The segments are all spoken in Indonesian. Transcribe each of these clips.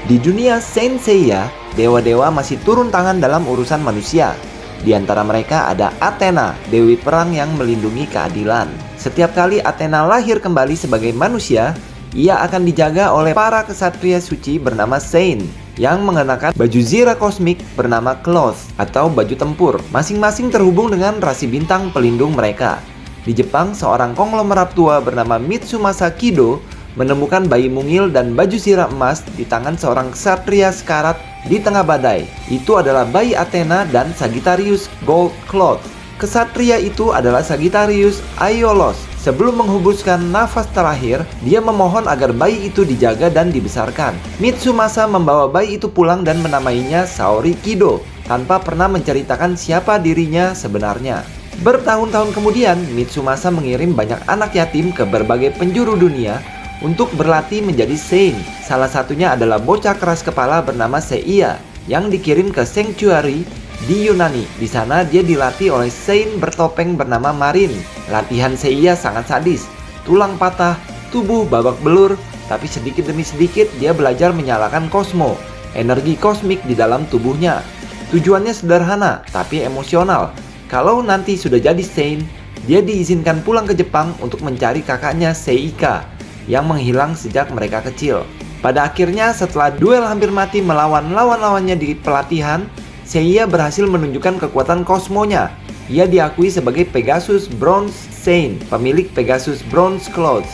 Di dunia Saint Seiya, dewa-dewa masih turun tangan dalam urusan manusia. Di antara mereka ada Athena, dewi perang yang melindungi keadilan. Setiap kali Athena lahir kembali sebagai manusia, ia akan dijaga oleh para kesatria suci bernama Saint yang mengenakan baju zira kosmik bernama cloth atau baju tempur. Masing-masing terhubung dengan rasi bintang pelindung mereka. Di Jepang, seorang konglomerat tua bernama Mitsumasa Kido menemukan bayi mungil dan baju zira emas di tangan seorang ksatria sekarat di tengah badai. Itu adalah bayi Athena dan Sagittarius Gold Cloth. Ksatria itu adalah Sagittarius Aiolos. Sebelum menghembuskan nafas terakhir, dia memohon agar bayi itu dijaga dan dibesarkan. Mitsumasa membawa bayi itu pulang dan menamainya Saori Kido, tanpa pernah menceritakan siapa dirinya sebenarnya. Bertahun-tahun kemudian, Mitsumasa mengirim banyak anak yatim ke berbagai penjuru dunia untuk berlatih menjadi Saint. Salah satunya adalah bocah keras kepala bernama Seiya yang dikirim ke Sanctuary di Yunani. Di sana dia dilatih oleh Saint bertopeng bernama Marin. Latihan Seiya sangat sadis. Tulang patah, tubuh babak belur, tapi sedikit demi sedikit dia belajar menyalakan kosmo, energi kosmik di dalam tubuhnya. Tujuannya sederhana, tapi emosional. Kalau nanti sudah jadi Saint, dia diizinkan pulang ke Jepang untuk mencari kakaknya Seika yang menghilang sejak mereka kecil. Pada akhirnya, setelah duel hampir mati melawan lawan-lawannya di pelatihan, Seiya berhasil menunjukkan kekuatan kosmonya. Ia diakui sebagai Pegasus Bronze Saint, pemilik Pegasus Bronze Cloth.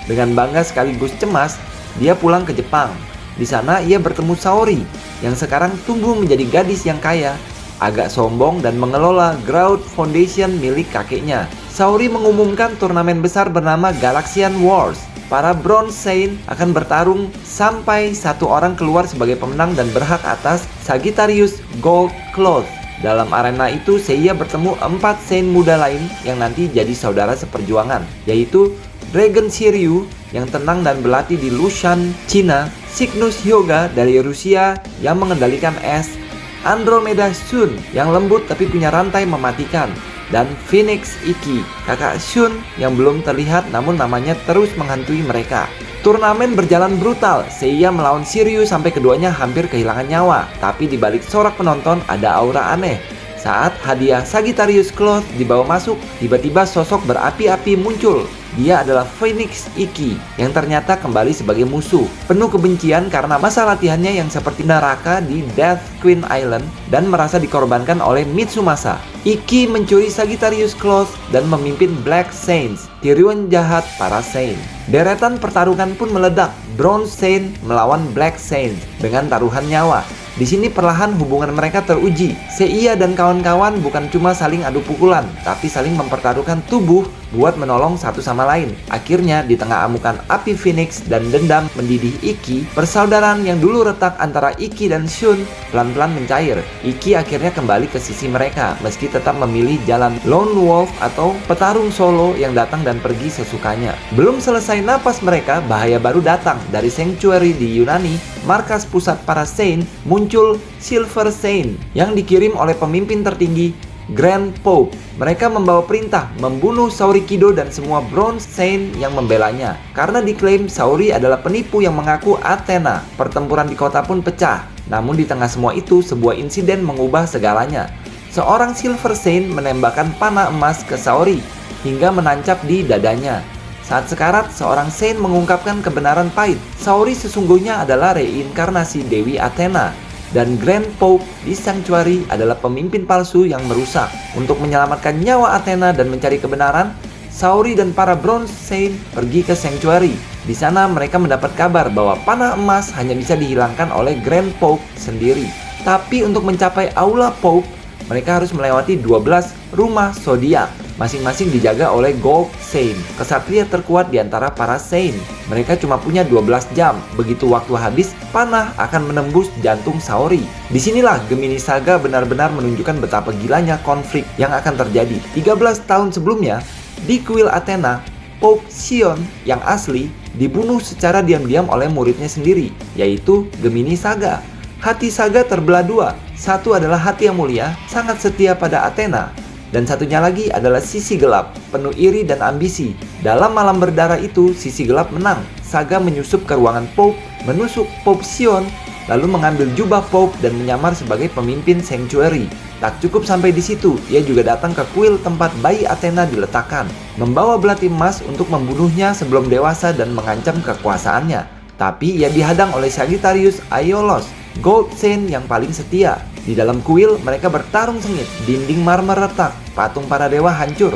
Dengan bangga sekaligus cemas, dia pulang ke Jepang. Di sana ia bertemu Saori, yang sekarang tumbuh menjadi gadis yang kaya, agak sombong dan mengelola Ground Foundation milik kakeknya. Saori mengumumkan turnamen besar bernama Galaxian Wars. Para Bronze Saint akan bertarung sampai satu orang keluar sebagai pemenang dan berhak atas Sagittarius Gold Cloth. Dalam arena itu, Seiya bertemu 4 Saint muda lain yang nanti jadi saudara seperjuangan, yaitu Dragon Shiryu yang tenang dan berlatih di Lushan, Cina, Cygnus Hyuga dari Rusia yang mengendalikan es, Andromeda Shun yang lembut tapi punya rantai mematikan, dan Phoenix Ikki, kakak Shun yang belum terlihat namun namanya terus menghantui mereka. Turnamen berjalan brutal. Seiya melawan Shiryu sampai keduanya hampir kehilangan nyawa. Tapi di balik sorak penonton ada aura aneh. Saat hadiah Sagittarius Cloth dibawa masuk, tiba-tiba sosok berapi-api muncul. Dia adalah Phoenix Ikki yang ternyata kembali sebagai musuh. Penuh kebencian karena masa latihannya yang seperti neraka di Death Queen Island dan merasa dikorbankan oleh Mitsumasa. Ikki mencuri Sagittarius Cloth dan memimpin Black Saints, tiruan jahat para Saint. Deretan pertarungan pun meledak. Bronze Saint melawan Black Saints dengan taruhan nyawa. Di sini perlahan hubungan mereka teruji. Seiya dan kawan-kawan bukan cuma saling adu pukulan, tapi saling mempertaruhkan tubuh buat menolong satu sama lain. Akhirnya di tengah amukan api Phoenix dan dendam mendidih Ikki, persaudaraan yang dulu retak antara Ikki dan Shun pelan-pelan mencair. Ikki akhirnya kembali ke sisi mereka, meski tetap memilih jalan lone wolf atau petarung solo yang datang dan pergi sesukanya. Belum selesai napas mereka, bahaya baru datang. Dari Sanctuary di Yunani, markas pusat para Saint, muncul Silver Saint yang dikirim oleh pemimpin tertinggi Grand Pope. Mereka membawa perintah membunuh Saori Kido dan semua Bronze Saint yang membelanya karena diklaim Saori adalah penipu yang mengaku Athena. Pertempuran di kota pun pecah. Namun di tengah semua itu, sebuah insiden mengubah segalanya. Seorang Silver Saint menembakkan panah emas ke Saori hingga menancap di dadanya. Saat sekarat, seorang Saint mengungkapkan kebenaran pahit. Saori sesungguhnya adalah reinkarnasi Dewi Athena. Dan Grand Pope di Sanctuary adalah pemimpin palsu yang merusak. Untuk menyelamatkan nyawa Athena dan mencari kebenaran, Saori dan para Bronze Saint pergi ke Sanctuary. Di sana mereka mendapat kabar bahwa panah emas hanya bisa dihilangkan oleh Grand Pope sendiri. Tapi untuk mencapai Aula Pope, mereka harus melewati 12 rumah zodiak, masing-masing dijaga oleh Gold Saint, kesatria terkuat di antara para Saint. Mereka cuma punya 12 jam. Begitu waktu habis, panah akan menembus jantung Saori. Disinilah Gemini Saga benar-benar menunjukkan betapa gilanya konflik yang akan terjadi. 13 tahun sebelumnya, di kuil Athena, Pope Sion yang asli dibunuh secara diam-diam oleh muridnya sendiri, yaitu Gemini Saga. Hati Saga terbelah dua. Satu adalah hati yang mulia, sangat setia pada Athena. Dan satunya lagi adalah sisi gelap, penuh iri dan ambisi. Dalam malam berdarah itu, sisi gelap menang. Saga menyusup ke ruangan Pope, menusuk Pope Sion, lalu mengambil jubah Pope dan menyamar sebagai pemimpin Sanctuary. Tak cukup sampai di situ, ia juga datang ke kuil tempat bayi Athena diletakkan, membawa belati emas untuk membunuhnya sebelum dewasa dan mengancam kekuasaannya. Tapi ia dihadang oleh Sagittarius Aiolos, Gold Saint yang paling setia. Di dalam kuil, mereka bertarung sengit, dinding marmer retak, patung para dewa hancur.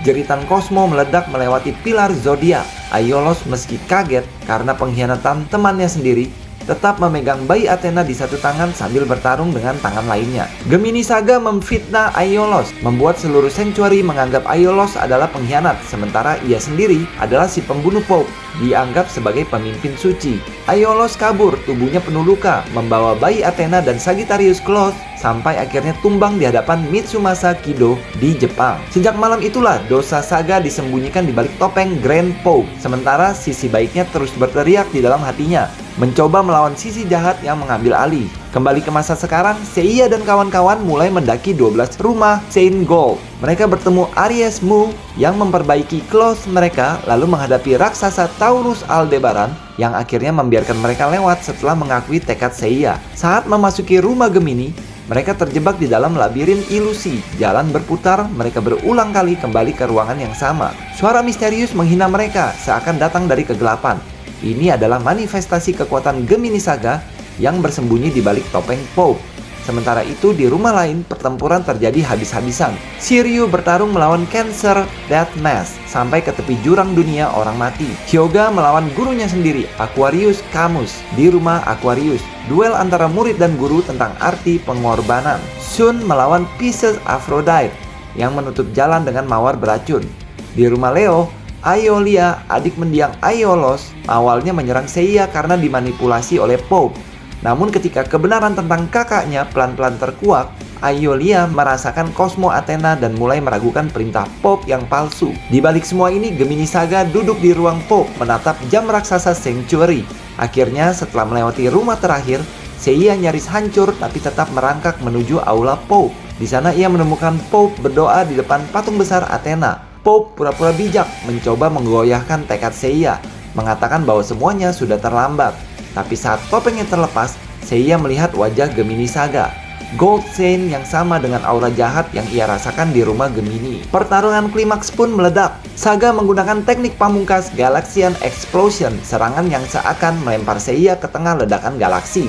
Jeritan Cosmo meledak melewati pilar zodiak. Aiolos meski kaget karena pengkhianatan temannya sendiri, tetap memegang bayi Athena di satu tangan sambil bertarung dengan tangan lainnya. Gemini Saga memfitnah Aiolos, membuat seluruh Sanctuary menganggap Aiolos adalah pengkhianat, sementara ia sendiri adalah si pembunuh Pope, dianggap sebagai pemimpin suci. Aiolos kabur, tubuhnya penuh luka, membawa bayi Athena dan Sagittarius Cloth sampai akhirnya tumbang di hadapan Mitsumasa Kido di Jepang. Sejak malam itulah dosa Saga disembunyikan di balik topeng Grand Pope, sementara sisi baiknya terus berteriak di dalam hatinya, mencoba melawan sisi jahat yang mengambil alih. Kembali ke masa sekarang, Seiya dan kawan-kawan mulai mendaki 12 rumah Saint Gold. Mereka bertemu Aries Mu yang memperbaiki cloth mereka, lalu menghadapi raksasa Taurus Aldebaran yang akhirnya membiarkan mereka lewat setelah mengakui tekad Seiya. Saat memasuki rumah Gemini, mereka terjebak di dalam labirin ilusi. Jalan berputar, mereka berulang kali kembali ke ruangan yang sama. Suara misterius menghina mereka, seakan datang dari kegelapan. Ini adalah manifestasi kekuatan Gemini Saga yang bersembunyi di balik topeng Pope. Sementara itu di rumah lain, pertempuran terjadi habis-habisan. Shiryu bertarung melawan Cancer Death Mask sampai ke tepi jurang dunia orang mati. Hyoga melawan gurunya sendiri, Aquarius Camus, di rumah Aquarius. Duel antara murid dan guru tentang arti pengorbanan. Sun melawan Pisces Aphrodite yang menutup jalan dengan mawar beracun. Di rumah Leo, Aiolia, adik mendiang Aiolos, awalnya menyerang Seiya karena dimanipulasi oleh Pope. Namun ketika kebenaran tentang kakaknya pelan-pelan terkuak, Aiolia merasakan Cosmo Athena dan mulai meragukan perintah Pope yang palsu. Di balik semua ini, Gemini Saga duduk di ruang Pope menatap jam raksasa Sanctuary. Akhirnya setelah melewati rumah terakhir, Seiya nyaris hancur tapi tetap merangkak menuju aula Pope. Di sana ia menemukan Pope berdoa di depan patung besar Athena. Pope pura-pura bijak mencoba menggoyahkan tekad Seiya, mengatakan bahwa semuanya sudah terlambat. Tapi saat topengnya terlepas, Seiya melihat wajah Gemini Saga, Gold Saint yang sama dengan aura jahat yang ia rasakan di rumah Gemini. Pertarungan klimaks pun meledak. Saga menggunakan teknik pamungkas Galaxian Explosion, serangan yang seakan melempar Seiya ke tengah ledakan galaksi.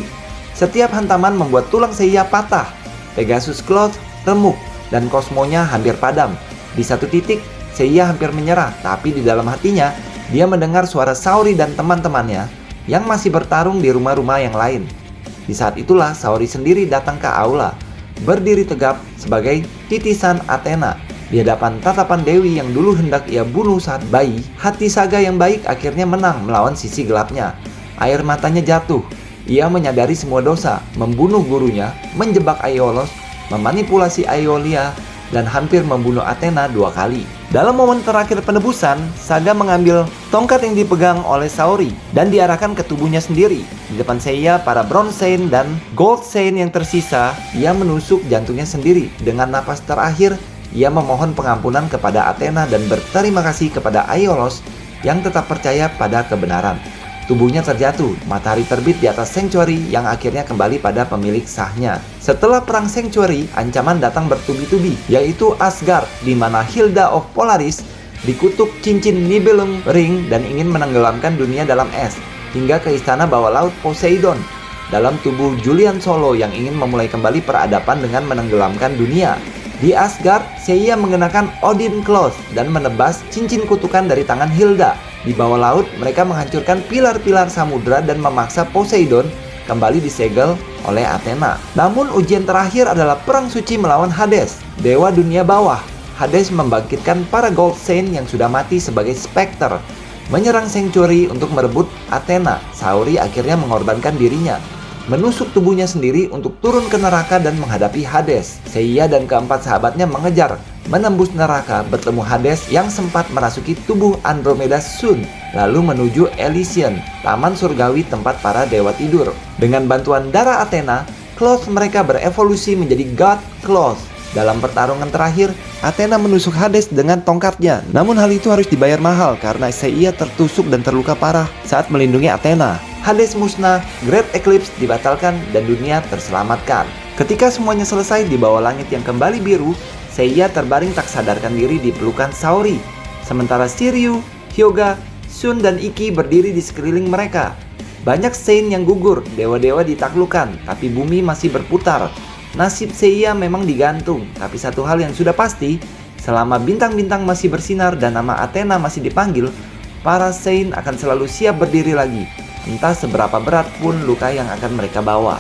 Setiap hantaman membuat tulang Seiya patah, Pegasus Cloth remuk, dan kosmonya hampir padam. Di satu titik, Seiya hampir menyerah, tapi di dalam hatinya, dia mendengar suara Saori dan teman-temannya yang masih bertarung di rumah-rumah yang lain. Di saat itulah Saori sendiri datang ke aula, berdiri tegap sebagai titisan Athena. Di hadapan tatapan Dewi yang dulu hendak ia bunuh saat bayi, hati Saga yang baik akhirnya menang melawan sisi gelapnya. Air matanya jatuh. Ia menyadari semua dosa, membunuh gurunya, menjebak Aiolos, memanipulasi Aiolia, dan hampir membunuh Athena 2 kali. Dalam momen terakhir penebusan, Saga mengambil tongkat yang dipegang oleh Saori dan diarahkan ke tubuhnya sendiri. Di depan Seiya, para Bronze Saint dan Gold Saint yang tersisa, ia menusuk jantungnya sendiri. Dengan napas terakhir, ia memohon pengampunan kepada Athena dan berterima kasih kepada Aiolos yang tetap percaya pada kebenaran. Tubuhnya terjatuh, matahari terbit di atas Sanctuary yang akhirnya kembali pada pemilik sahnya. Setelah perang Sanctuary, ancaman datang bertubi-tubi, yaitu Asgard, di mana Hilda of Polaris dikutuk cincin Nibelung Ring dan ingin menenggelamkan dunia dalam es, hingga ke istana bawah laut Poseidon, dalam tubuh Julian Solo yang ingin memulai kembali peradaban dengan menenggelamkan dunia. Di Asgard, Seiya mengenakan Odin Cloth dan menebas cincin kutukan dari tangan Hilda. Di bawah laut, mereka menghancurkan pilar-pilar samudra dan memaksa Poseidon kembali disegel oleh Athena. Namun ujian terakhir adalah perang suci melawan Hades, dewa dunia bawah. Hades membangkitkan para Gold Saint yang sudah mati sebagai Spectre, menyerang Sanctuary untuk merebut Athena. Saori akhirnya mengorbankan dirinya, menusuk tubuhnya sendiri untuk turun ke neraka dan menghadapi Hades. Seiya dan keempat sahabatnya mengejar, menembus neraka, bertemu Hades yang sempat merasuki tubuh Andromeda Sun, lalu menuju Elysian, taman surgawi tempat para dewa tidur. Dengan bantuan darah Athena, Cloth mereka berevolusi menjadi God Cloth. Dalam pertarungan terakhir, Athena menusuk Hades dengan tongkatnya. Namun hal itu harus dibayar mahal karena Seiya tertusuk dan terluka parah saat melindungi Athena. Hades musnah, Great Eclipse dibatalkan, dan dunia terselamatkan. Ketika semuanya selesai di bawah langit yang kembali biru, Seiya terbaring tak sadarkan diri di pelukan Saori. Sementara Shiryu, Hyuga, Shun, dan Ikki berdiri di sekeliling mereka. Banyak Saint yang gugur, dewa-dewa ditaklukkan, tapi bumi masih berputar. Nasib Seiya memang digantung, tapi satu hal yang sudah pasti, selama bintang-bintang masih bersinar dan nama Athena masih dipanggil, para Saint akan selalu siap berdiri lagi. Entah seberapa berat pun luka yang akan mereka bawa.